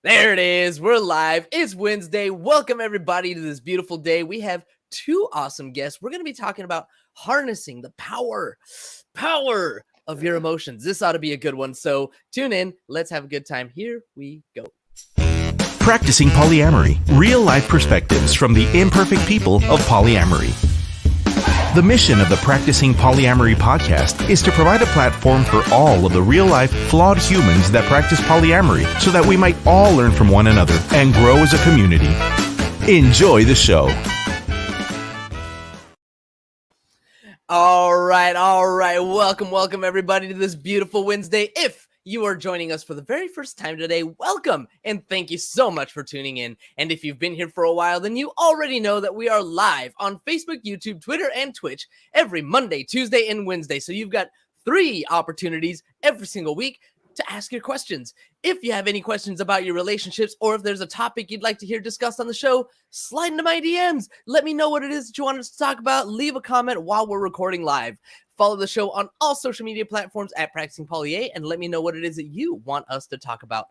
There it is. We're live. It's Wednesday. Welcome everybody to this beautiful day. We have two awesome guests. We're going to be talking about harnessing the power of your emotions. This ought to be a good one. So tune in. Let's have a good time. Here we go. Practicing polyamory. Real-life perspectives from the imperfect people of polyamory. The mission of the Practicing Polyamory podcast is to provide a platform for all of the real-life, flawed humans that practice polyamory so that we might all learn from one another and grow as a community. Enjoy the show. All right. Welcome everybody to this beautiful Wednesday. If you are joining us for the very first time today, welcome, and thank you so much for tuning in. And if you've been here for a while, then you already know that we are live on Facebook, YouTube, Twitter, and Twitch every Monday, Tuesday, and Wednesday. So you've got 3 opportunities every single week to ask your questions. If you have any questions about your relationships, or if there's a topic you'd like to hear discussed on the show, slide into my DMs. Let me know what it is that you want us to talk about. Leave a comment while we're recording live. Follow the show on all social media platforms at Practicing Poly, and let me know what it is that you want us to talk about.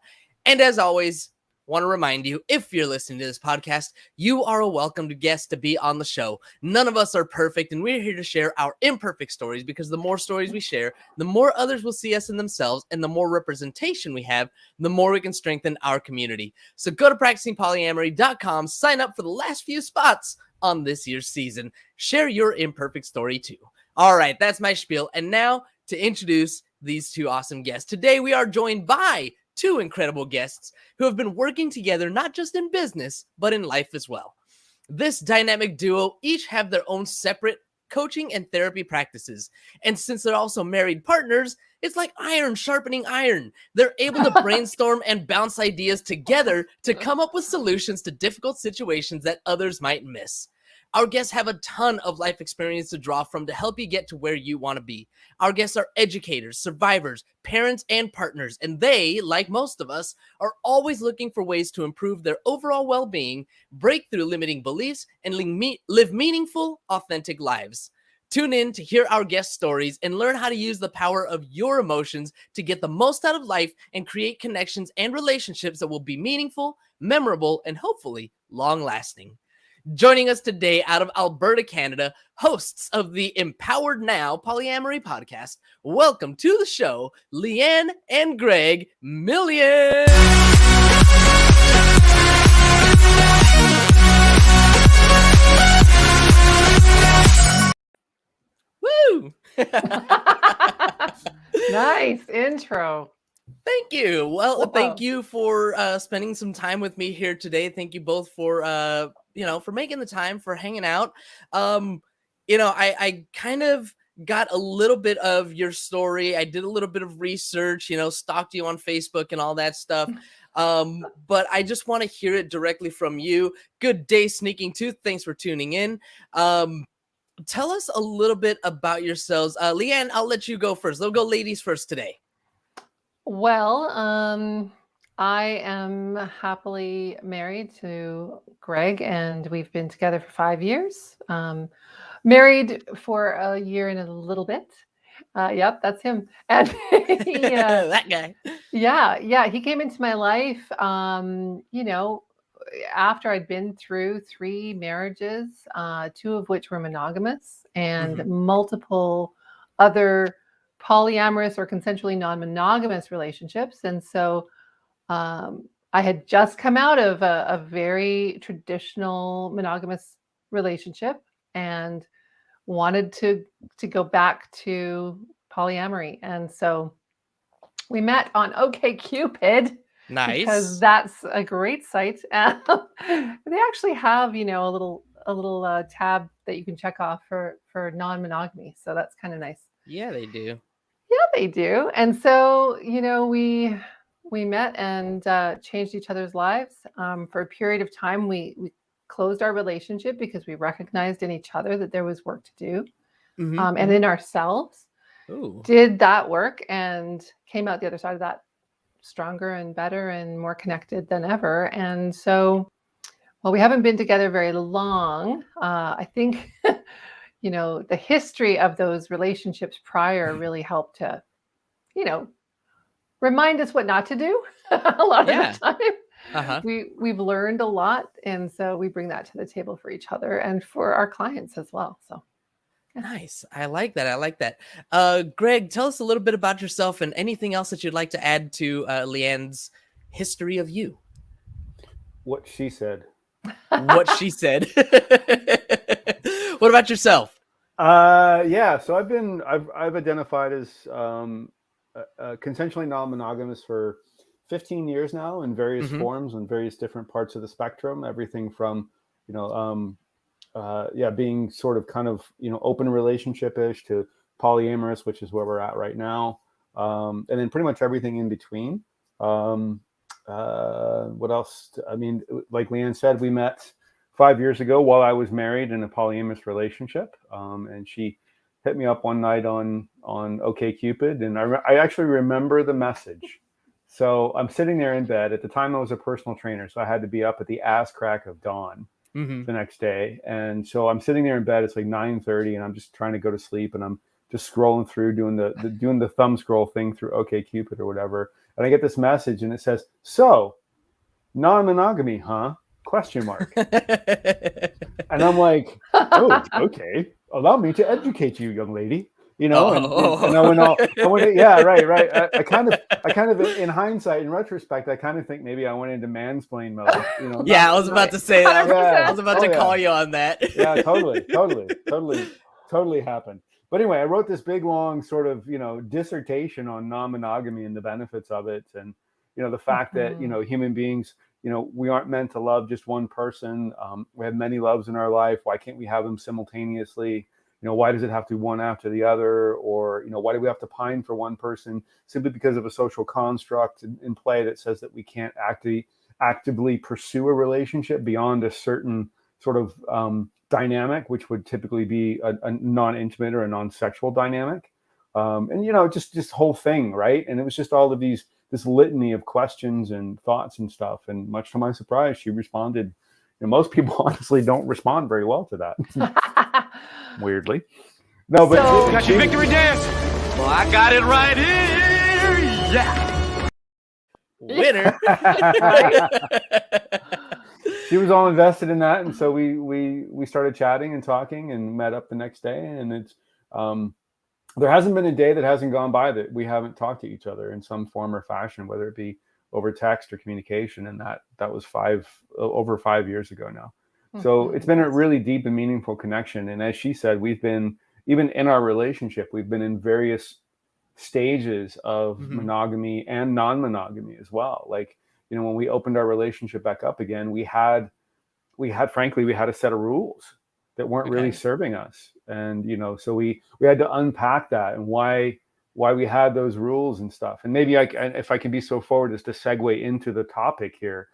And as always, want to remind you, if you're listening to this podcast, you are a welcome guest to be on the show. None of us are perfect, and we're here to share our imperfect stories, because the more stories we share, the more others will see us in themselves, and the more representation we have, the more we can strengthen our community. So go to practicingpolyamory.com, sign up for the last few spots on this year's season. Share your imperfect story too. All right, that's my spiel. And now to introduce these two awesome guests. Today we are joined by 2 incredible guests who have been working together not just in business, but in life as well. This dynamic duo each have their own separate coaching and therapy practices. And since they're also married partners, it's like iron sharpening iron. They're able to brainstorm and bounce ideas together to come up with solutions to difficult situations that others might miss. Our guests have a ton of life experience to draw from to help you get to where you want to be. Our guests are educators, survivors, parents, and partners, and they, like most of us, are always looking for ways to improve their overall well-being, break through limiting beliefs, and live meaningful, authentic lives. Tune in to hear our guest stories and learn how to use the power of your emotions to get the most out of life and create connections and relationships that will be meaningful, memorable, and hopefully long-lasting. Joining us today out of Alberta, Canada, hosts of the Empowered Now Polyamory podcast. Welcome to the show, Leanne and Greg Million. Woo! Nice intro. Thank you. Well, thank you for spending some time with me here today. Thank you both for for making the time, for hanging out. I kind of got a little bit of your story. I did a little bit of research, stalked you on Facebook and all that stuff. But I just want to hear it directly from you. Good day, Sneaking Tooth. Thanks for tuning in. Tell us a little bit about yourselves. Leanne, I'll let you go first. Let's go ladies first today. Well, I am happily married to Greg, and we've been together for 5 years. Married for a year and a little bit. Yep, that's him. And that guy. Yeah, he came into my life, after I'd been through 3 marriages, 2 of which were monogamous, and multiple other polyamorous or consensually non-monogamous relationships. And so I had just come out of a very traditional monogamous relationship and wanted to go back to polyamory. And so we met on OkCupid. Nice. Because that's a great site. They actually have, a little tab that you can check off for non-monogamy. So that's kind of nice. Yeah, they do. Yeah, they do. And so, we met and changed each other's lives. For a period of time, we closed our relationship because we recognized in each other that there was work to do, and in ourselves. Ooh. Did that work and came out the other side of that stronger and better and more connected than ever. And so, well, we haven't been together very long. I think, the history of those relationships prior really helped to, remind us what not to do a lot of the time. Uh-huh. we've learned a lot, and so we bring that to the table for each other and for our clients as well. So Nice. I like that. I like that. Greg, tell us a little bit about yourself and anything else that you'd like to add to Leanne's history of you. What she said. What she said. What about yourself? Yeah. So I've identified as consensually non-monogamous for 15 years now in various forms and various different parts of the spectrum. Everything from, being sort of kind of, open relationship-ish to polyamorous, which is where we're at right now. And then pretty much everything in between. What else? I mean, like Leanne said, we met 5 years ago while I was married in a polyamorous relationship. And she hit me up one night on OkCupid. And I actually remember the message. So I'm sitting there in bed. At the time, I was a personal trainer, so I had to be up at the ass crack of dawn the next day. And so I'm sitting there in bed. It's like 9:30, and I'm just trying to go to sleep. And I'm just scrolling through, doing the thumb scroll thing through OkCupid or whatever. And I get this message, and it says, "So, non-monogamy, huh? Question mark." And I'm like, "Oh, okay. Allow me to educate you, young lady." And I went, yeah, right. I kind of, in hindsight, in retrospect, I kind of think maybe I went into mansplain mode. Yeah, I was about to say that. Yeah. I was about to call you on that. Yeah, totally happened. But anyway, I wrote this big, long sort of, dissertation on non-monogamy and the benefits of it. And, the fact that, human beings, we aren't meant to love just one person. We have many loves in our life. Why can't we have them simultaneously? Why does it have to be one after the other? Or, why do we have to pine for one person simply because of a social construct in play that says that we can't actively pursue a relationship beyond a certain sort of dynamic, which would typically be a non-intimate or a non-sexual dynamic. And, just this whole thing, right? And it was just all of this litany of questions and thoughts and stuff. And much to my surprise, she responded. Most people honestly don't respond very well to that. Weirdly. No, but got your victory dance. Well, I got it right here. Yeah. Winner. She was all invested in that, and so we started chatting and talking and met up the next day. And it's there hasn't been a day that hasn't gone by that we haven't talked to each other in some form or fashion, whether it be over text or communication. And that was over 5 years ago now. So it's been a really deep and meaningful connection. And as she said, we've been, even in our relationship, we've been in various stages of monogamy and non-monogamy as well. Like, when we opened our relationship back up again, we had a set of rules that weren't really serving us. And, so we had to unpack that and why we had those rules and stuff. And maybe if I can be so forward as to segue into the topic here,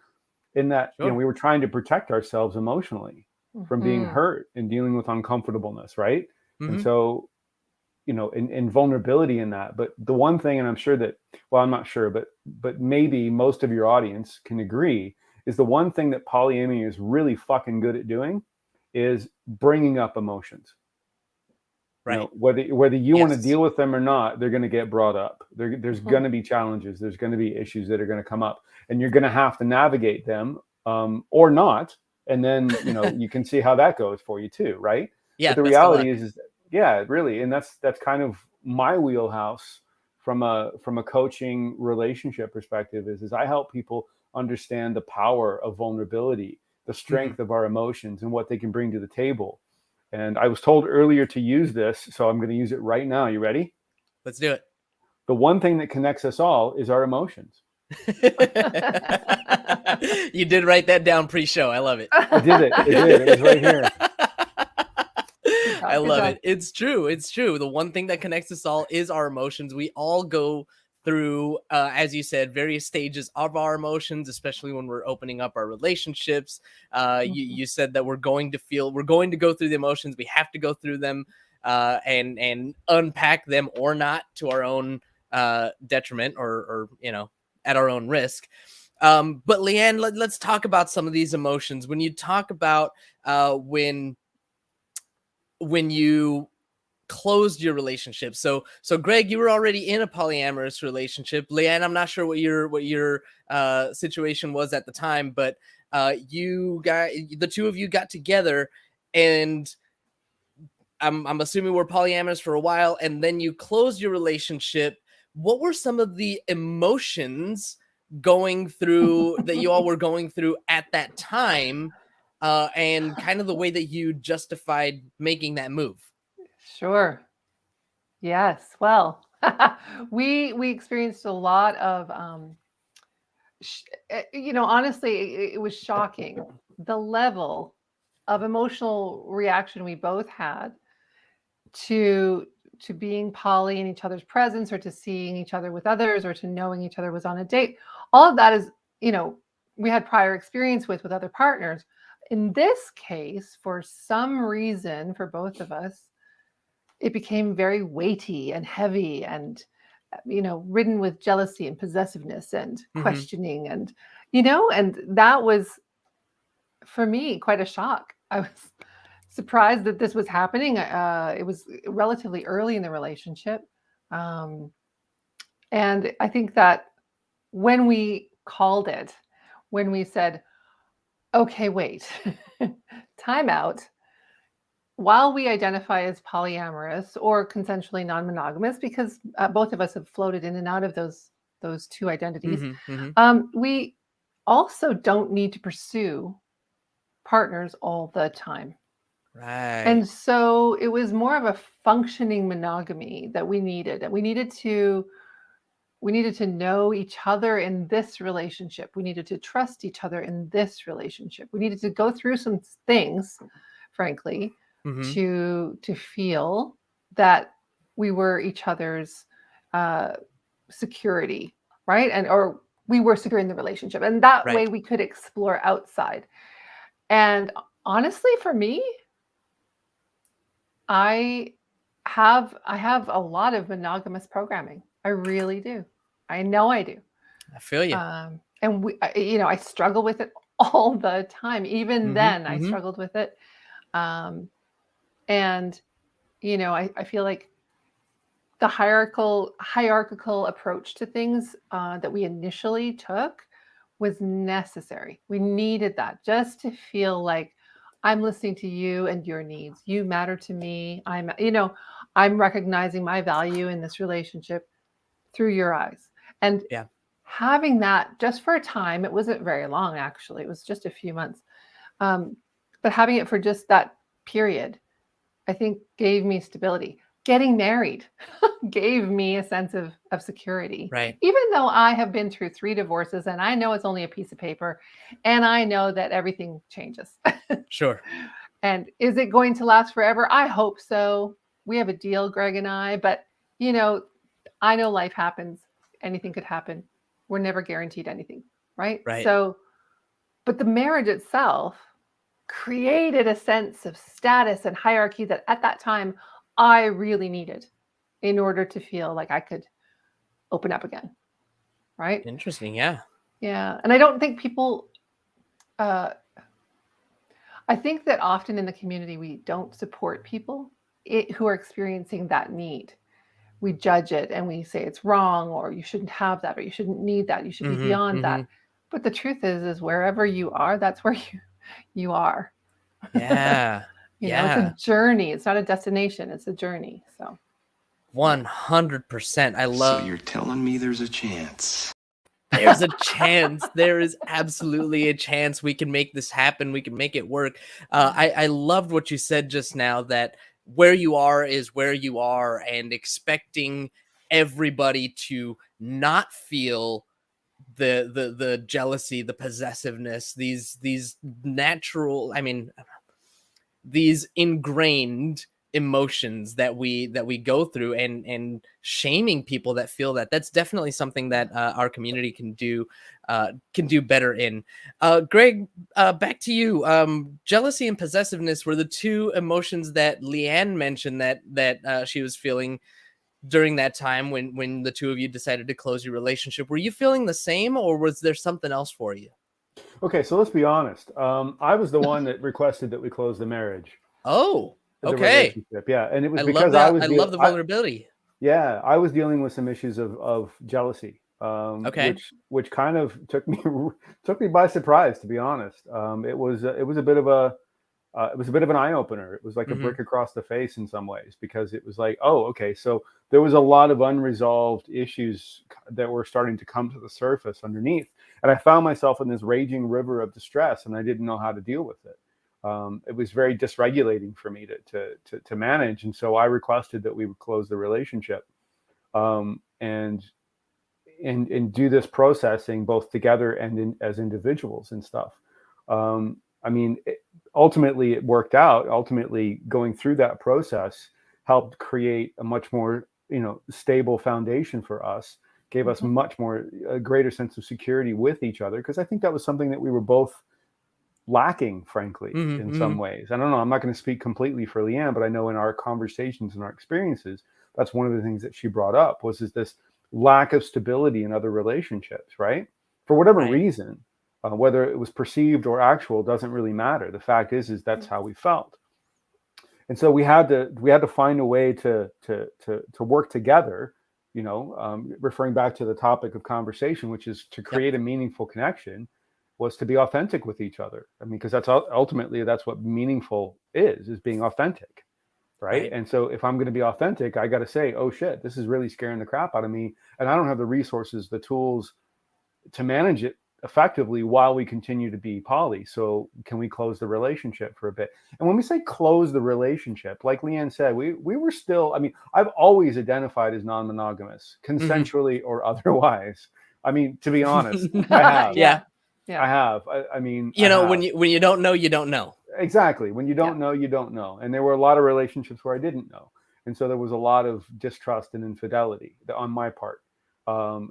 in that, we were trying to protect ourselves emotionally from being hurt and dealing with uncomfortableness, right? And so, in vulnerability in that. But the one thing, and I'm sure that, well, I'm not sure, but maybe most of your audience can agree, is the one thing that polyamory is really fucking good at doing is bringing up emotions. Right. Whether you want to deal with them or not, they're going to get brought up. There's going to be challenges. There's going to be issues that are going to come up, and you're going to have to navigate them or not. And then, you can see how that goes for you too. Right. Yeah. But the reality is really. And that's kind of my wheelhouse from a coaching relationship perspective is I help people understand the power of vulnerability, the strength of our emotions and what they can bring to the table. And I was told earlier to use this, so I'm going to use it right now. You ready? Let's do it. The one thing that connects us all is our emotions. You did write that down pre-show. I love it. I did it. It was right here. I love it. It's true. The one thing that connects us all is our emotions. We all go through, as you said, various stages of our emotions, especially when we're opening up our relationships. You said that we're going to go through the emotions. We have to go through them and unpack them or not to our own detriment or at our own risk. But Leanne, let's talk about some of these emotions. When you talk about when you closed your relationship. So Greg, you were already in a polyamorous relationship. Leanne, I'm not sure what your situation was at the time, but the two of you got together, and I'm assuming we're polyamorous for a while, and then you closed your relationship. What were some of the emotions going through that you all were going through at that time, and kind of the way that you justified making that move? Sure. Yes. Well, we experienced a lot of honestly, it was shocking the level of emotional reaction we both had to being poly in each other's presence, or to seeing each other with others, or to knowing each other was on a date. All of that is, we had prior experience with other partners. In this case, for some reason, for both of us, it became very weighty and heavy, and ridden with jealousy and possessiveness and questioning, and and that was, for me, quite a shock. I was surprised that this was happening. It was relatively early in the relationship, and I think that when we called it, when we said, okay, wait, time out, while we identify as polyamorous or consensually non-monogamous, because both of us have floated in and out of those two identities, we also don't need to pursue partners all the time. Right. And so it was more of a functioning monogamy that we needed. And we needed to know each other in this relationship. We needed to trust each other in this relationship. We needed to go through some things, frankly, to feel that we were each other's security, right? Or we were secure in the relationship. And that way we could explore outside. And honestly, for me, I have a lot of monogamous programming. I really do. I know I do. I feel you. And I struggle with it all the time. Even then, I struggled with it. And I feel like the hierarchical approach to things that we initially took was necessary. We needed that just to feel like I'm listening to you and your needs. You matter to me. I'm recognizing my value in this relationship through your eyes. And having that just for a time, it wasn't very long, actually. It was just a few months. But having it for just that period, I think, gave me stability. Getting married gave me a sense of security. Right. Even though I have been through 3 divorces, and I know it's only a piece of paper, and I know that everything changes. Sure. And is it going to last forever? I hope so. We have a deal, Greg and I, but I know life happens. Anything could happen. We're never guaranteed anything, right? Right. So, but the marriage itself created a sense of status and hierarchy that at that time I really needed in order to feel like I could open up again. Right? Interesting. Yeah. Yeah. And I don't think people, I think that often in the community, we don't support people who are experiencing that need. We judge it and we say it's wrong, or you shouldn't have that, or you shouldn't need that. You should be beyond that. But the truth is wherever you are, that's where you are. Yeah. It's a journey. It's not a destination. It's a journey. So 100%. I love. So you're telling me there's a chance? There's a chance. There is absolutely a chance we can make this happen. We can make it work. I loved what you said just now, that where you are is where you are, and expecting everybody to not feel the jealousy, the possessiveness, these natural, these ingrained emotions that we go through, and shaming people that feel that. That's definitely something that our community can do better in. Greg, back to you. Jealousy and possessiveness were the two emotions that Leanne mentioned that she was feeling during that time when the two of you decided to close your relationship. Were you feeling the same, or was there something else for you? Okay, so let's be honest. I was the one that requested that we close the marriage. Oh. the Okay. relationship. Yeah. And it was I love because I that. was I love the vulnerability. I was dealing with some issues of jealousy, Okay. which kind of took me took me by surprise, to be honest. It was a bit of a it was a bit of an eye opener. It was like a Mhm. brick across the face in some ways, because it was like, oh, okay, so there was a lot of unresolved issues that were starting to come to the surface underneath, and I found myself in this raging river of distress, and I didn't know how to deal with it. It was very dysregulating for me to manage, and so I requested that we would close the relationship, and do this processing both together and as individuals and stuff. I mean, ultimately it worked out. Ultimately, going through that process helped create a much more, stable foundation for us. Gave us Mhm. much more a greater sense of security with each other, because I think that was something that we were both lacking, frankly, Mhm. in some Mhm. ways. I don't know. I'm not going to speak completely for Leanne, but I know in our conversations and our experiences, that's one of the things that she brought up was is this lack of stability in other relationships, right? For whatever Right. reason, whether it was perceived or actual doesn't really matter. The fact is that's how we felt, and so we had to find a way to work together. Referring back to the topic of conversation, which is to Yep. create a meaningful connection, was to be authentic with each other. I mean, because that's ultimately that's what meaningful is being authentic, right? Right. And so if I'm going to be authentic, I got to say, oh shit, this is really scaring the crap out of me, and I don't have the resources, the tools to manage it effectively while we continue to be poly. So can we close the relationship for a bit? And when we say close the relationship, like Leanne said, we were still, I mean, I've always identified as non-monogamous, Mhm. consensually or otherwise. I mean, to be honest, I have. Yeah. Yeah. Yeah. I mean, I When have. you don't know, you don't know. Exactly. When you Yeah. don't know, you don't know. And there were a lot of relationships where I didn't know. And so there was a lot of distrust and infidelity on my part. A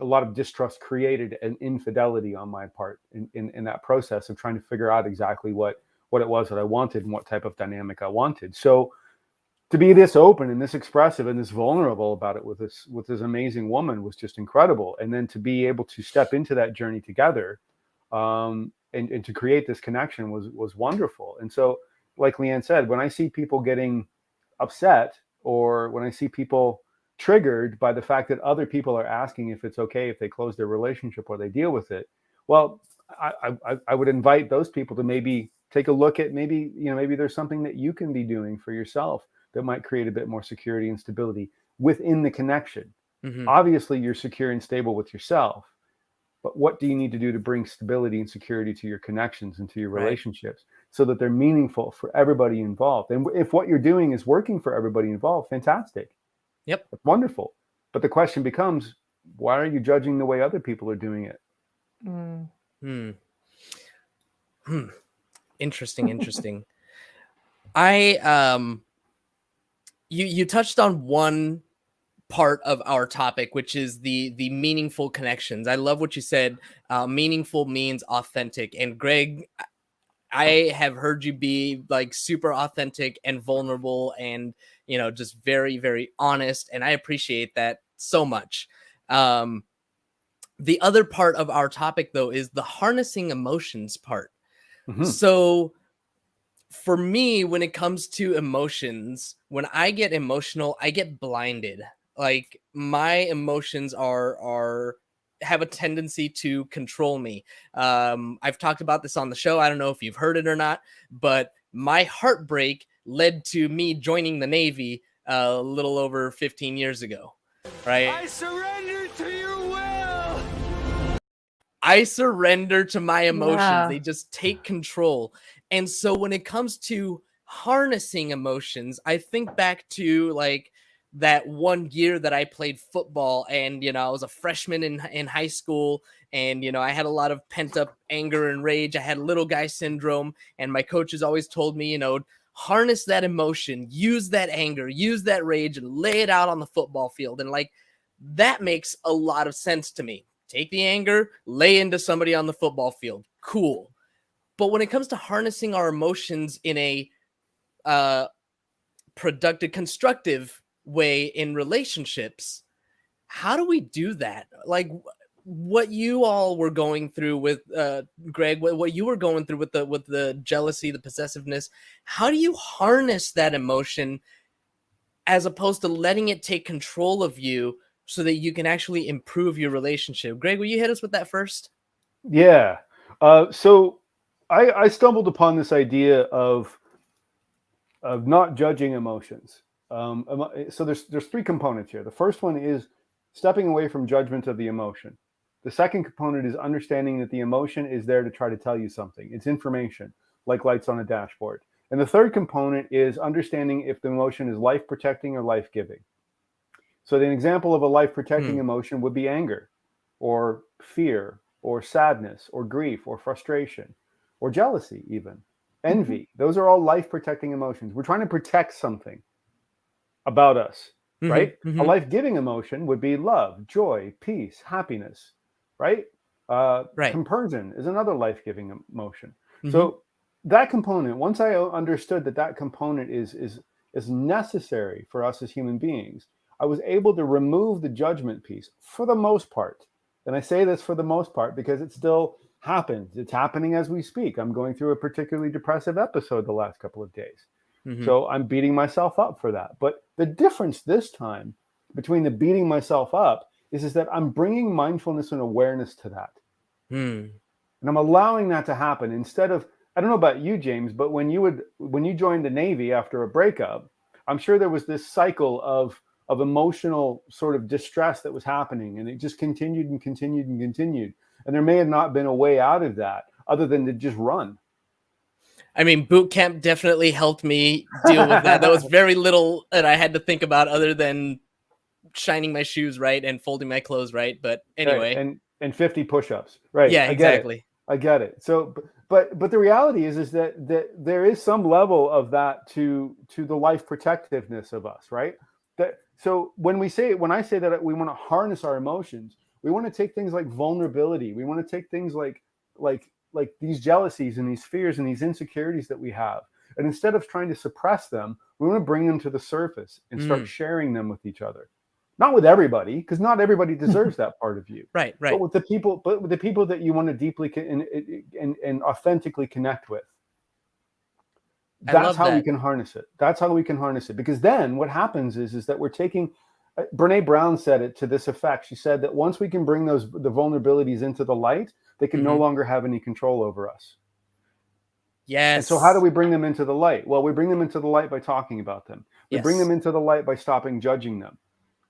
lot of distrust created an infidelity on my part in that process of trying to figure out exactly what it was that I wanted and what type of dynamic I wanted. So to be this open and this expressive and this vulnerable about it with this amazing woman was just incredible. And then to be able to step into that journey together, and to create this connection was wonderful. And so, like Leanne said, when I see people getting upset, or when I see people triggered by the fact that other people are asking if it's okay if they close their relationship or they deal with it, well, I would invite those people to maybe take a look at, maybe there's something that you can be doing for yourself that might create a bit more security and stability within the connection. Mhm. Obviously, you're secure and stable with yourself, but what do you need to do to bring stability and security to your connections and to your Right. relationships so that they're meaningful for everybody involved? And if what you're doing is working for everybody involved, fantastic. Yep. That's wonderful. But the question becomes, why are you judging the way other people are doing it? Mm. Hmm. Hmm. Interesting. I you touched on one part of our topic, which is the meaningful connections. I love what you said. Meaningful means authentic. And Greg, I have heard you be like super authentic and vulnerable, and just very, very honest. And I appreciate that so much. Um, the other part of our topic, though, is the harnessing emotions part. Mm-hmm. So for me, when it comes to emotions, when I get emotional, I get blinded. Like my emotions are have a tendency to control me. I've talked about this on the show. I don't know if you've heard it or not, but my heartbreak led to me joining the Navy a little over 15 years ago. Right? I surrender to your will! I surrender to my emotions. Yeah. They just take control. And so when it comes to harnessing emotions, I think back to like that one year that I played football, and I was a freshman in high school, and I had a lot of pent up anger and rage. I had little guy syndrome, and my coaches always told me, harness that emotion, use that anger, use that rage, and lay it out on the football field. And like that makes a lot of sense to me. Take the anger, lay into somebody on the football field. Cool. But when it comes to harnessing our emotions in a uh, productive, constructive way in relationships, how do we do that? Like, what you all were going through with Greg, what you were going through with the jealousy, the possessiveness, how do you harness that emotion as opposed to letting it take control of you so that you can actually improve your relationship? Greg, will you hit us with that first? Yeah. So I stumbled upon this idea of not judging emotions. So there's three components here. The first one is stepping away from judgment of the emotion. The second component is understanding that the emotion is there to try to tell you something. It's information, like lights on a dashboard. And the third component is understanding if the emotion is life protecting or life giving. So an example of a life protecting emotion would be anger, or fear, or sadness, or grief, or frustration, or jealousy, even envy. Those are all life protecting emotions. We're trying to protect something about us, right? A life giving emotion would be love, joy, peace, happiness, right? Right. Compersion is another life giving emotion. So that component, once I understood that component is necessary for us as human beings, I was able to remove the judgment piece for the most part. And I say this for the most part because it still happens. It's happening as we speak. I'm going through a particularly depressive episode the last couple of days. So I'm beating myself up for that. But the difference this time between the beating myself up is that I'm bringing mindfulness and awareness to that. And I'm allowing that to happen instead of, I don't know about you, James, but when you joined the Navy after a breakup, I'm sure there was this cycle of emotional sort of distress that was happening, and it just continued and continued and continued. And there may have not been a way out of that other than to just run. I mean, boot camp definitely helped me deal with that. There was very little that I had to think about other than shining my shoes right and folding my clothes right. But anyway, right. And 50 push-ups, right? Yeah, exactly. I get it. So, but the reality is that there is some level of that to the life protectiveness of us, right? So when I say that we want to harness our emotions, we want to take things like vulnerability. We want to take things like these jealousies and these fears and these insecurities that we have, and instead of trying to suppress them, we want to bring them to the surface and start sharing them with each other. Not with everybody, because not everybody deserves that part of you. Right. But with the people that you want to deeply and authentically connect with. That's how we can harness it. That's how we can harness it. Because then what happens is that we're taking, Brene Brown said it to this effect. She said that once we can bring the vulnerabilities into the light, they can no longer have any control over us. Yes. And so how do we bring them into the light? Well, we bring them into the light by talking about them. We bring them into the light by stopping judging them.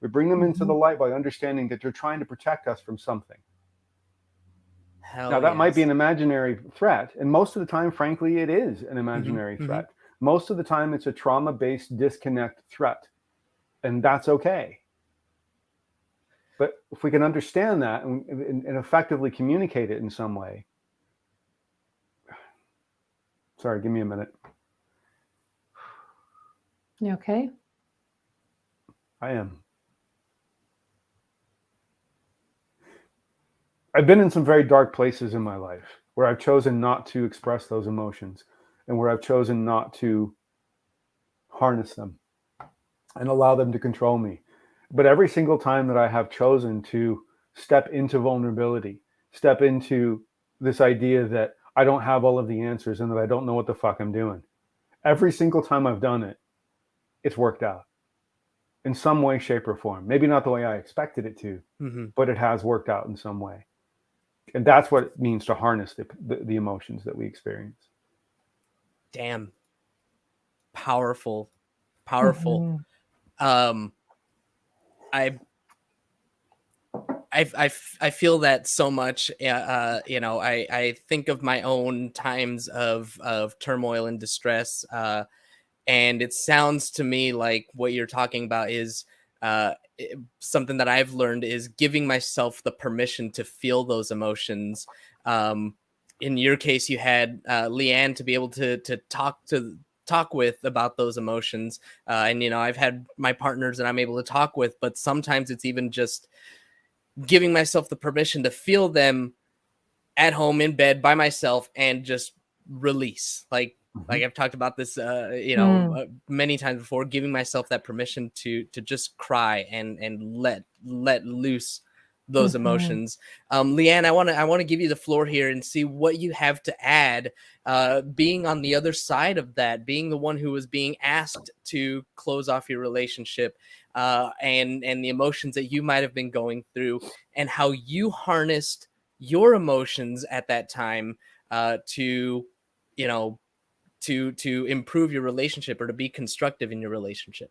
We bring them into the light by understanding that they're trying to protect us from something. Now, that might be an imaginary threat. And most of the time, frankly, it is an imaginary threat. Most of the time, it's a trauma-based disconnect threat. And that's okay. But if we can understand that and effectively communicate it in some way. Sorry, give me a minute. You okay? I am. I've been in some very dark places in my life where I've chosen not to express those emotions and where I've chosen not to harness them and allow them to control me. But every single time that I have chosen to step into vulnerability, step into this idea that I don't have all of the answers and that I don't know what the fuck I'm doing, every single time I've done it, it's worked out in some way, shape, or form. Maybe not the way I expected it to, but it has worked out in some way. And that's what it means to harness the emotions that we experience. Damn. Powerful. I feel that so much. I think of my own times of turmoil and distress, and it sounds to me like what you're talking about is something that I've learned is giving myself the permission to feel those emotions. In your case, you had Leanne to be able to talk with about those emotions, and I've had my partners that I'm able to talk with, but sometimes it's even just giving myself the permission to feel them at home in bed by myself and just release. Like I've talked about this, many times before, giving myself that permission to just cry and let loose those Mhm. emotions. Leanne, I want to give you the floor here and see what you have to add. Being on the other side of that, being the one who was being asked to close off your relationship, and the emotions that you might have been going through, and how you harnessed your emotions at that time to, you know, to improve your relationship or to be constructive in your relationship.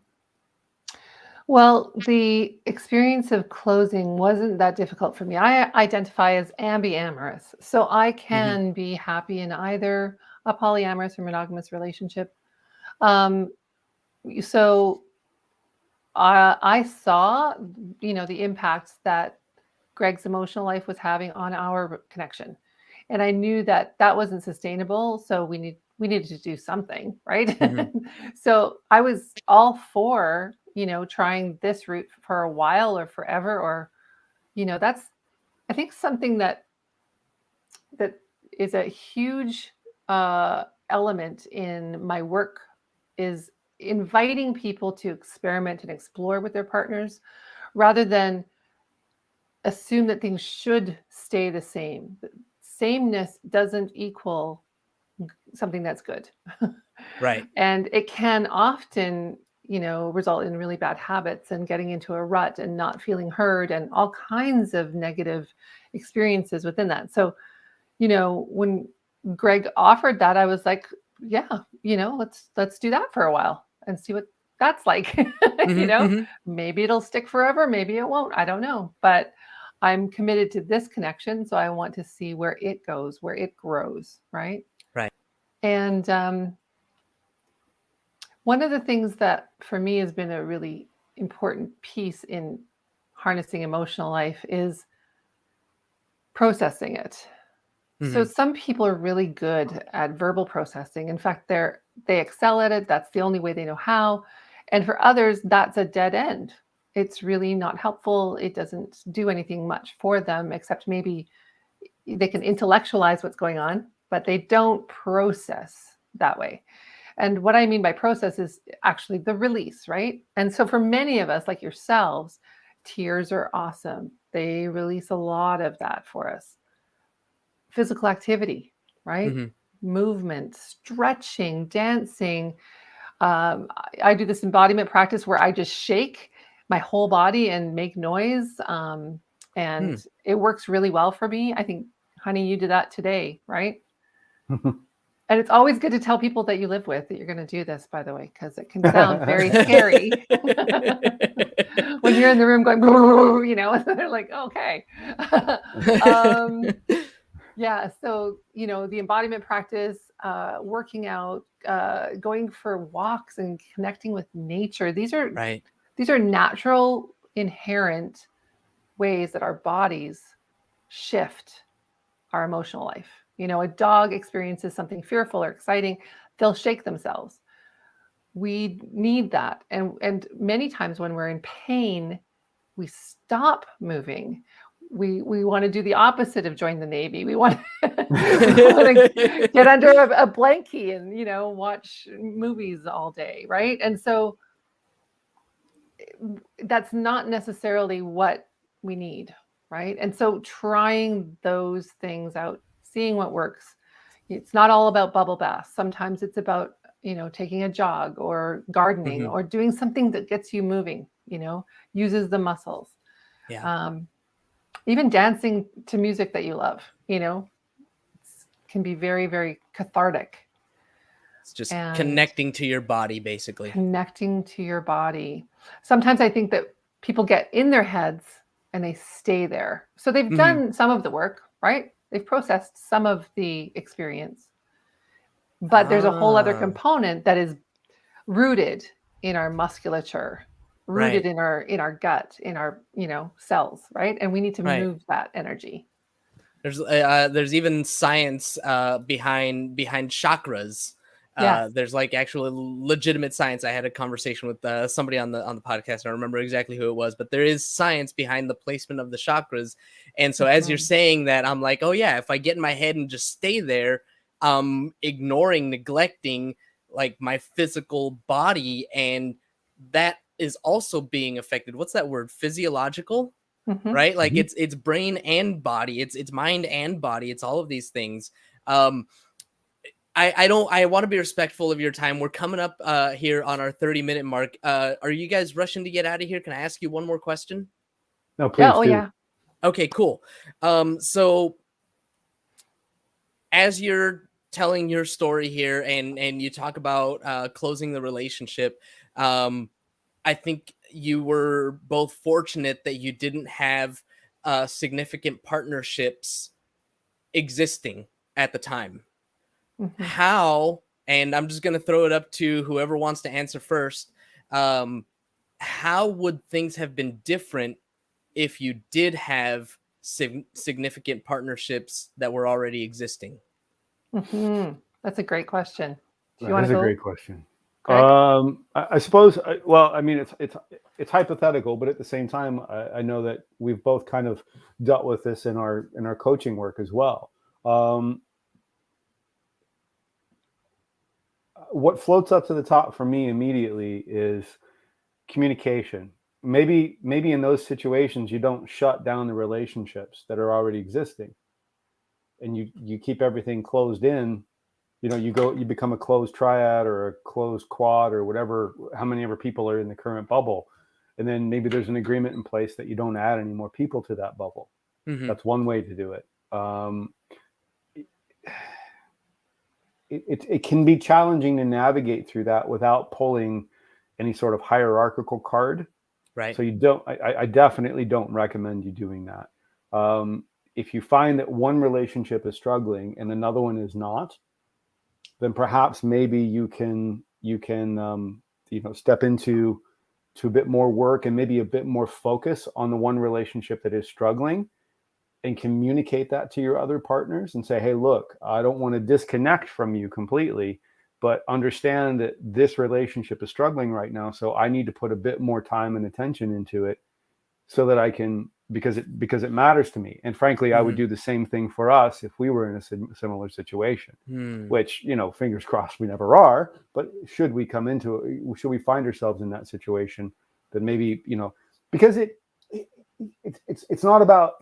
Well, the experience of closing wasn't that difficult for me. I identify as ambiamorous. So I Hmm. can be happy in either a polyamorous or monogamous relationship. Um, so I saw, the impacts that Greg's emotional life was having on our connection. And I knew that that wasn't sustainable. So we needed to do something, right? Hmm. So I was all for, trying this route for a while or forever, or, that's, I think, something that is a huge element in my work, is inviting people to experiment and explore with their partners rather than assume that things should stay the same. Sameness doesn't equal something that's good. Right. And it can often, result in really bad habits and getting into a rut and not feeling heard and all kinds of negative experiences within that. So, when Greg offered that, I was like, yeah, let's do that for a while and see what that's like. you Hmm. know, Hmm. maybe it'll stick forever, maybe it won't. I don't know. But I'm committed to this connection. So I want to see where it goes, where it grows. Right. Right. And one of the things that for me has been a really important piece in harnessing emotional life is processing it. So Hmm. some people are really good at verbal processing. In fact, they excel at it. That's the only way they know how. And for others, that's a dead end. It's really not helpful. It doesn't do anything much for them, except maybe they can intellectualize what's going on, but they don't process that way. And what I mean by process is actually the release, right? And so for many of us, like yourselves, tears are awesome. They release a lot of that for us. Physical activity, right? Hmm. Movement, stretching, dancing. I do this embodiment practice where I just shake my whole body and make noise. And it works really well for me. I think, honey, you did that today, right? And it's always good to tell people that you live with that you're going to do this, by the way, because it can sound very scary when you're in the room going, they're like, okay. Yeah. So, the embodiment practice, working out, going for walks and connecting with nature. Right. These are natural, inherent ways that our bodies shift our emotional life. A dog experiences something fearful or exciting, they'll shake themselves. We need that. And many times when we're in pain, we stop moving. We want to do the opposite of join the Navy. We want to get under a blankie and watch movies all day, right? And so that's not necessarily what we need, right? And so trying those things out, seeing what works. It's not all about bubble baths. Sometimes it's about taking a jog or gardening Hmm. or doing something that gets you moving, uses the muscles. Yeah. Even dancing to music that you love, can be very, very cathartic. It's just And connecting to your body, basically. connecting to your body. Sometimes I think that people get in their heads and they stay there. So they've Hmm. done some of the work, right? They've processed some of the experience. But there's a whole other Ah, component that is rooted in our musculature, rooted right. in our gut, in our, cells, right? And we need to Right. move that energy. There's even science behind chakras. Yes. There's like actual legitimate science. I had a conversation with somebody on the podcast. I don't remember exactly who it was, but there is science behind the placement of the chakras. And so as you're Mhm. saying that, I'm like, oh yeah, if I get in my head and just stay there, ignoring, neglecting like my physical body, and that is also being affected. What's that word? Physiological? Mhm. right? Like Mhm. it's brain and body, it's mind and body, it's all of these things. I want to be respectful of your time. We're coming up here on our 30-minute mark. Are you guys rushing to get out of here? Can I ask you one more question? No, Yeah. please Oh, do. yeah. Okay, cool. So as you're telling your story here and you talk about closing the relationship, I think you were both fortunate that you didn't have significant partnerships existing at the time. Mhm. How, and I'm just going to throw it up to whoever wants to answer first. Um, how would things have been different if you did have significant partnerships that were already existing? Mhm. That's a great question. Do you That want is to a go, great question. Greg? I suppose. Well, I mean, it's hypothetical, but at the same time, I know that we've both kind of dealt with this in our coaching work as well. Um, what floats up to the top for me immediately is communication. Maybe in those situations you don't shut down the relationships that are already existing, and you keep everything closed in. You become a closed triad or a closed quad or whatever, how many ever people are in the current bubble. And then maybe there's an agreement in place that you don't add any more people to that bubble. Mm-hmm. That's one way to do it. It can be challenging to navigate through that without pulling any sort of hierarchical card. Right. So I definitely don't recommend you doing that. If you find that one relationship is struggling and another one is not, then perhaps maybe you can step into a bit more work and maybe a bit more focus on the one relationship that is struggling, and communicate that to your other partners and say, hey, look, I don't want to disconnect from you completely, but understand that this relationship is struggling right now, so I need to put a bit more time and attention into it so that I can, because it matters to me. And frankly, I would do the same thing for us if we were in a similar situation, which, fingers crossed we never are. But should we find ourselves in that situation, then maybe, because it's not about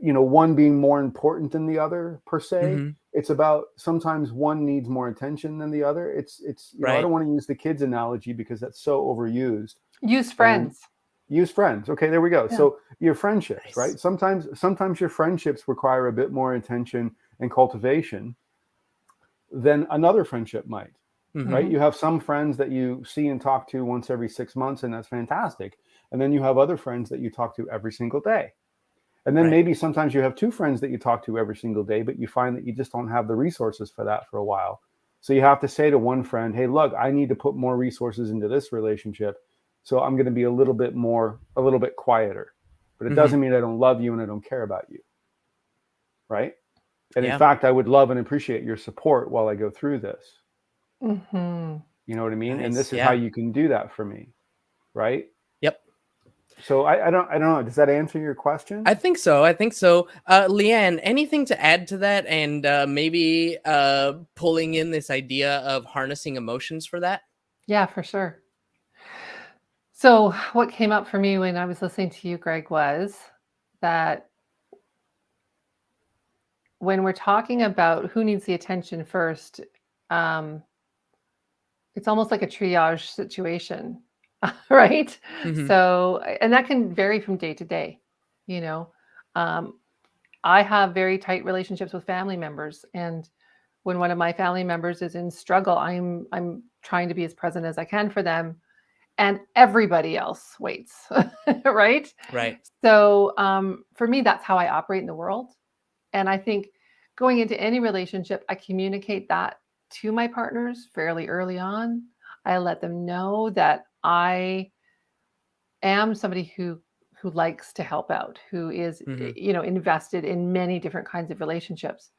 one being more important than the other per se. Mm-hmm. It's about sometimes one needs more attention than the other. It's I Right. don't want to use the kids analogy because that's so overused. Use And friends. use friends. Okay, there we go. Yeah. So your friendships, Nice. right? Sometimes your friendships require a bit more attention and cultivation than another friendship might. Mm-hmm. Right? You have some friends that you see and talk to once every 6 months, and that's fantastic. And then you have other friends that you talk to every single day. And then Right. maybe sometimes you have two friends that you talk to every single day, but you find that you just don't have the resources for that for a while. So you have to say to one friend, hey, look, I need to put more resources into this relationship. So I'm going to be a little bit quieter. But it doesn't mean I don't love you and I don't care about you. Right? And in Yeah. fact, I would love and appreciate your support while I go through this. Mm-hmm. You know what I mean? And Nice. this is Yeah. how you can do that for me. Right? Yep. So I don't know. Does that answer your question? I think so. Leanne, anything to add to that, and maybe pulling in this idea of harnessing emotions for that? Yeah, for sure. So what came up for me when I was listening to you, Greg, was that when we're talking about who needs the attention first, um, it's almost like a triage situation, right? Mm-hmm. So, and that can vary from day to day. You know, um, I have very tight relationships with family members, and when one of my family members is in struggle, I'm trying to be as present as I can for them, and everybody else waits, right? Right. So, for me, that's how I operate in the world, and I think going into any relationship, I communicate that to my partners fairly early on. I let them know that I am somebody who likes to help out, who is Mm-hmm. invested in many different kinds of relationships.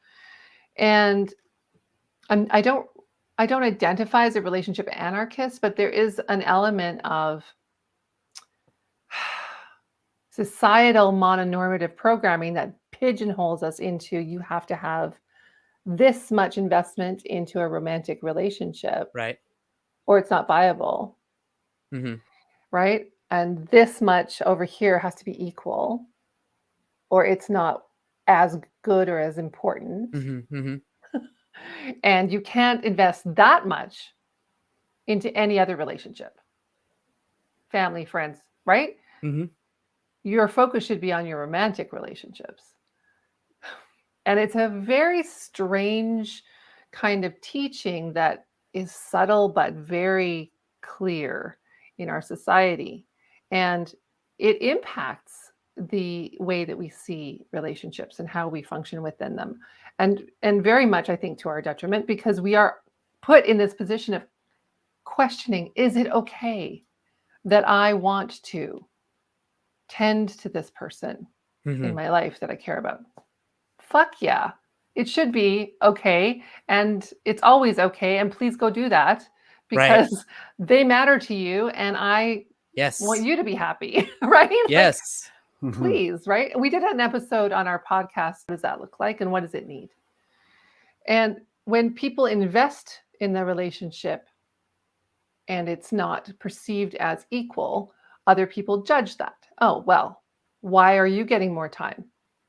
And I don't identify as a relationship anarchist, but there is an element of societal mononormative programming that pigeonholes us into you have to have this much investment into a romantic relationship Right. or it's not viable, Mm-hmm. right? and this much over here has to be equal, or it's not as good or as important. And you can't invest that much into any other relationship, family, friends, right? Your focus should be on your romantic relationships. And it's a very strange kind of teaching that is subtle but very clear in our society. And it impacts the way that we see relationships and how we function within them. And very much, I think, to our detriment, because we are put in this position of questioning, is it okay that I want to tend to this person in my life that I care about? Fuck yeah. It should be okay. And it's always okay. And please go do that, because they matter to you. And I want you to be happy, right? Yes. Like, please, right? We did an episode on our podcast. What does that look like? And what does it need? And when people invest in the relationship and it's not perceived as equal, other people judge that. Oh, well, why are you getting more time?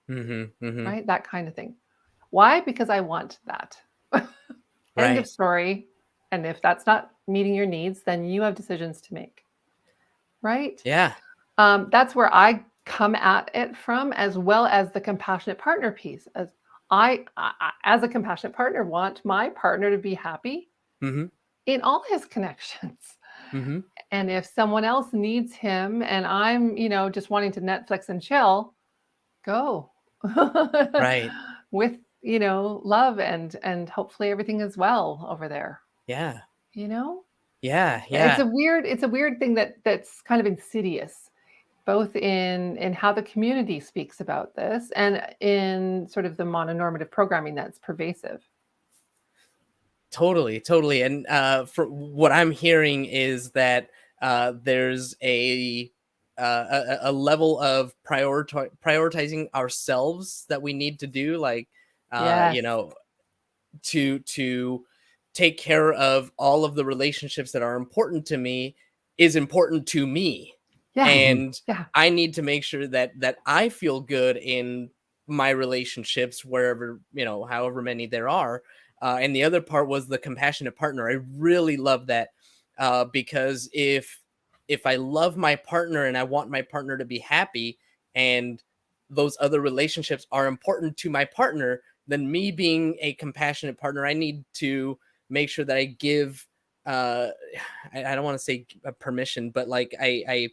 Right? That kind of thing. Why? Because I want that. End of story. And if that's not meeting your needs, then you have decisions to make. Right? Yeah. That's where I come at it from, as well as the compassionate partner piece. As I as a compassionate partner, want my partner to be happy in all his connections. And if someone else needs him and I'm, just wanting to Netflix and chill, go. With, love and hopefully everything is well over there. Yeah. Yeah. It's a weird thing that's kind of insidious, both in how the community speaks about this and in sort of the mononormative programming that's pervasive. Totally. And for what I'm hearing is that there's a level of prioritizing ourselves that we need to do, like to take care of all of the relationships that are important to me is important to me. And I need to make sure that I feel good in my relationships, wherever, however many there are. And the other part was the compassionate partner. I really love that because if I love my partner and I want my partner to be happy, and those other relationships are important to my partner, then me being a compassionate partner, I need to make sure that I give, I don't want to say permission, but like I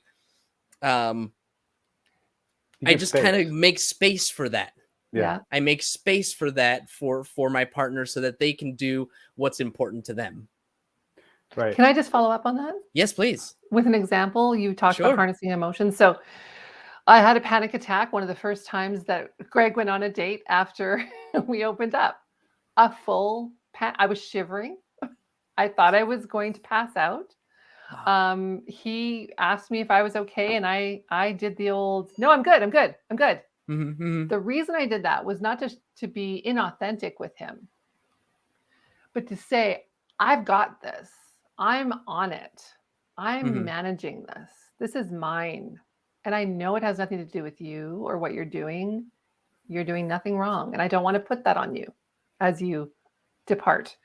just kind of make space for that. Yeah. I make space for that for my partner so that they can do what's important to them. Right. Can I just follow up on that? Yes, please. With an example, you talked about harnessing emotions. So I had a panic attack one of the first times that Greg went on a date after we opened up. A full I was shivering. I thought I was going to pass out. He asked me if I was okay, and I did the old, no, I'm good. The reason I did that was not just to be inauthentic with him, but to say, I've got this. I'm on it. I'm managing this. This is mine. And I know it has nothing to do with you or what you're doing. You're doing nothing wrong. And I don't want to put that on you as you depart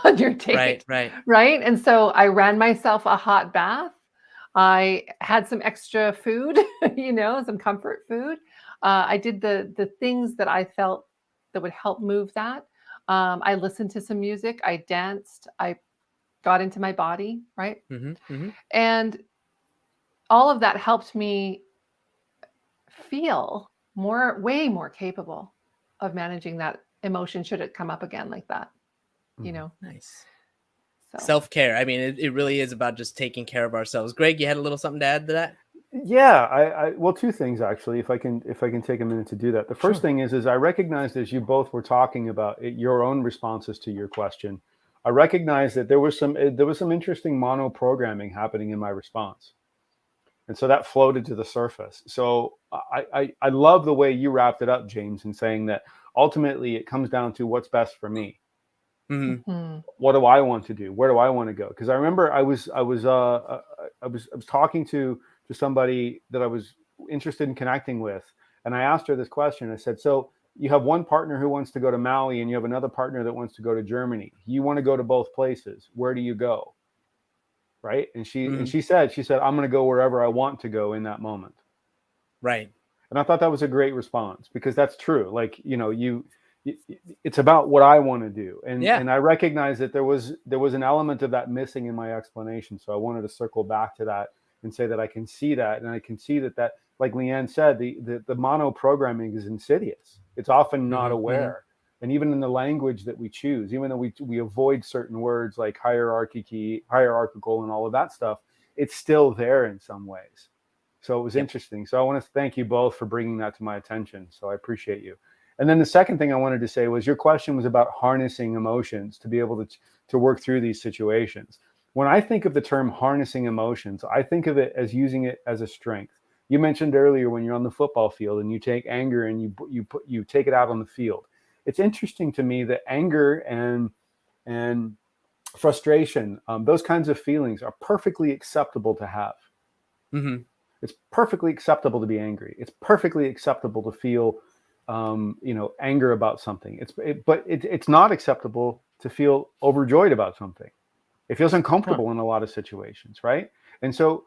on your date. Right. And so I ran myself a hot bath. I had some extra food, some comfort food. I did the things that I felt that would help move that. I listened to some music. I danced. I got into my body. Right. And all of that helped me feel way more capable of managing that emotion should it come up again like that. Nice. So. Self-care. I mean, it really is about just taking care of ourselves. Greg, you had a little something to add to that? Yeah, well, two things actually, if I can take a minute to do that. The first thing is I recognized, as you both were talking about your own responses to your question, I recognized that there was some interesting mono-programming happening in my response. And so that floated to the surface. So I love the way you wrapped it up, James, in saying that ultimately it comes down to what's best for me. What do I want to do? Where do I want to go? Because I remember I was talking to to somebody that I was interested in connecting with. And I asked her this question. I said, so you have one partner who wants to go to Maui and you have another partner that wants to go to Germany. You want to go to both places. Where do you go? Right. And she said, I'm going to go wherever I want to go in that moment. Right. And I thought that was a great response, because that's true. Like, it's about what I want to do. And I recognize that there was an element of that missing in my explanation. So I wanted to circle back to that and say that I can see that. And I can see that, like Leanne said, the mono programming is insidious. It's often not aware. And even in the language that we choose, even though we avoid certain words like hierarchical and all of that stuff, it's still there in some ways. So it was interesting. So I want to thank you both for bringing that to my attention. So I appreciate you. And then the second thing I wanted to say was, your question was about harnessing emotions to be able to work through these situations. When I think of the term harnessing emotions, I think of it as using it as a strength. You mentioned earlier when you're on the football field and you take anger and you take it out on the field. It's interesting to me that anger and frustration, those kinds of feelings are perfectly acceptable to have. It's perfectly acceptable to be angry. It's perfectly acceptable to feel, anger about something. But it's not acceptable to feel overjoyed about something. It feels uncomfortable in a lot of situations, right? And so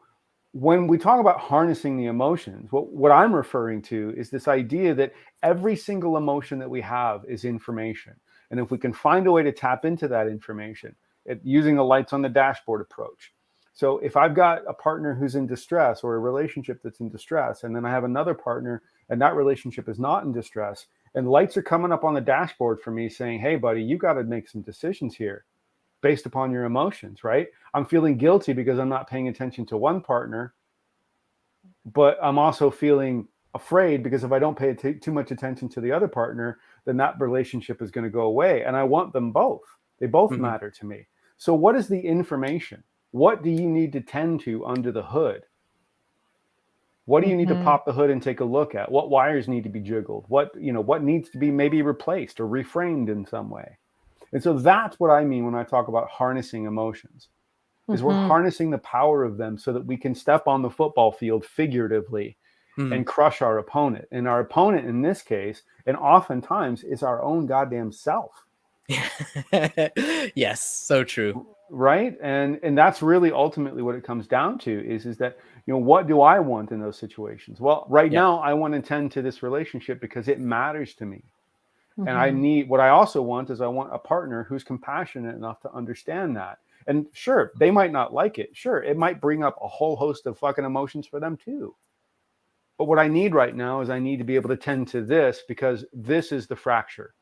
when we talk about harnessing the emotions, what I'm referring to is this idea that every single emotion that we have is information. And if we can find a way to tap into that information, using a lights on the dashboard approach. So if I've got a partner who's in distress, or a relationship that's in distress, and then I have another partner and that relationship is not in distress, and lights are coming up on the dashboard for me saying, hey, buddy, you got to make some decisions here based upon your emotions, right? I'm feeling guilty because I'm not paying attention to one partner, but I'm also feeling afraid because if I don't pay too much attention to the other partner, then that relationship is going to go away. And I want them both. They both matter to me. So what is the information? What do you need to tend to under the hood? What do you need to pop the hood and take a look at? What wires need to be jiggled? What needs to be maybe replaced or reframed in some way? And so that's what I mean when I talk about harnessing emotions, is we're harnessing the power of them so that we can step on the football field figuratively and crush our opponent. And our opponent in this case, and oftentimes, is our own goddamn self. Yes, so true. Right. And that's really ultimately what it comes down to is that, what do I want in those situations? Well, right now I want to tend to this relationship because it matters to me. And what I also want is I want a partner who's compassionate enough to understand that. And sure, they might not like it. Sure, it might bring up a whole host of fucking emotions for them too. But what I need right now is I need to be able to tend to this, because this is the fracture.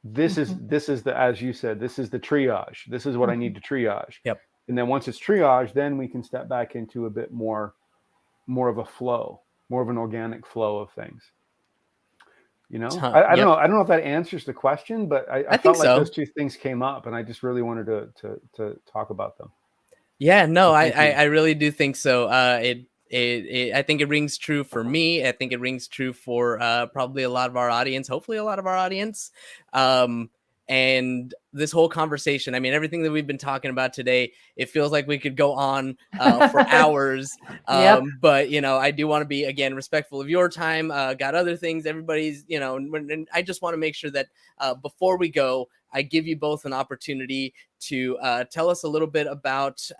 This is the, as you said, this is the triage. This is what I need to triage. Yep. And then once it's triaged, then we can step back into a bit more of a flow, more of an organic flow of things. I don't know if that answers the question, but I felt like those two things came up, and I just really wanted to talk about them. Yeah, no, I really do think so. I think it rings true for me. I think it rings true for probably a lot of our audience, hopefully a lot of our audience. And this whole conversation, I mean, everything that we've been talking about today, it feels like we could go on for hours. But, I do want to be, again, respectful of your time. Got other things. Everybody's, and I just want to make sure that before we go, I give you both an opportunity to tell us a little bit about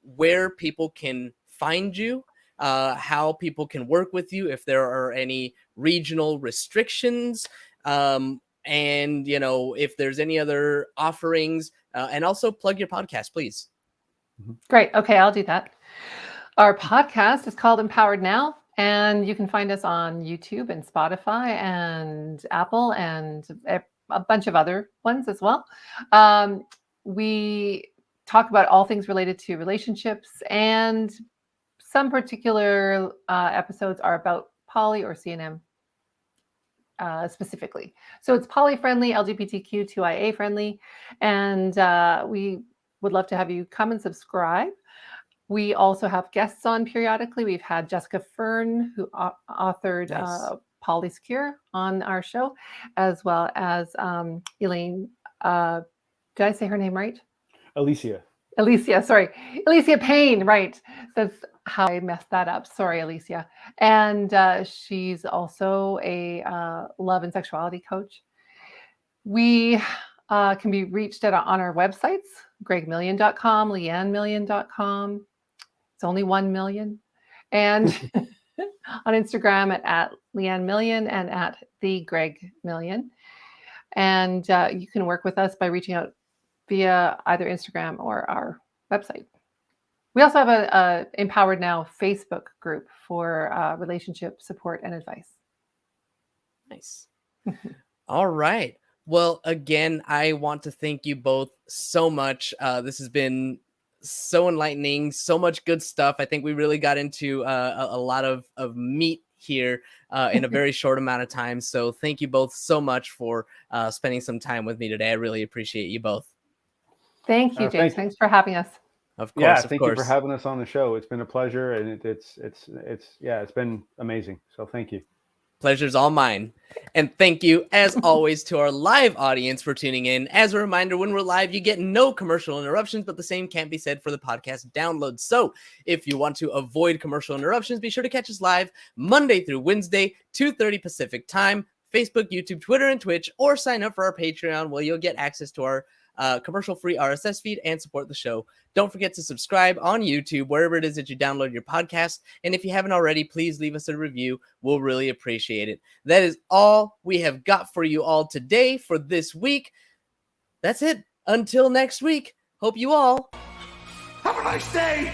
where people can find you, how people can work with you, if there are any regional restrictions, and if there's any other offerings, and also plug your podcast, please. Great. Okay, I'll do that. Our podcast is called Empowered Now, and you can find us on YouTube and Spotify and Apple and a bunch of other ones as well. We talk about all things related to relationships, and some particular episodes are about poly or CNM specifically. So it's poly friendly, LGBTQ2IA friendly, and we would love to have you come and subscribe. We also have guests on periodically. We've had Jessica Fern, who authored Polysecure, on our show, as well as Elaine. Did I say her name right? Alicia. Alicia, sorry. Alicia Payne, right. That's how I messed that up. Sorry, Alicia. And she's also a love and sexuality coach. We can be reached on our websites, gregmillion.com, leannemillion.com. It's only 1 million. And on Instagram at Leanne Million and at the Greg Million. And you can work with us by reaching out via either Instagram or our website. We also have a Empowered Now Facebook group for relationship support and advice. Nice. All right. Well, again, I want to thank you both so much. This has been so enlightening, so much good stuff. I think we really got into a lot of meat here in a very short amount of time. So thank you both so much for spending some time with me today. I really appreciate you both. Thank you, James. Thanks for having us. Of course, thank you for having us on the show. It's been a pleasure, and it's been amazing. So thank you. Pleasure's all mine. And thank you, as always, to our live audience for tuning in. As a reminder, when we're live, you get no commercial interruptions, but the same can't be said for the podcast download. So if you want to avoid commercial interruptions, be sure to catch us live Monday through Wednesday, 2:30 Pacific time, Facebook, YouTube, Twitter, and Twitch, or sign up for our Patreon where you'll get access to our commercial-free RSS feed and support the show. Don't forget to subscribe on YouTube, wherever it is that you download your podcast. And if you haven't already, please leave us a review. We'll really appreciate it. That is all we have got for you all today for this week. That's it. Until next week. Hope you all Have a nice day.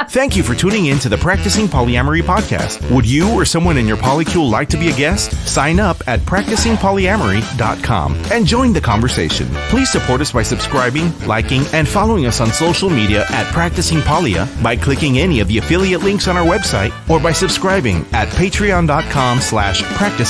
Thank you for tuning in to the Practicing Polyamory podcast. Would you or someone in your polycule like to be a guest? Sign up at practicingpolyamory.com and join the conversation. Please support us by subscribing, liking, and following us on social media at Practicing Polya by clicking any of the affiliate links on our website or by subscribing at patreon.com/practicing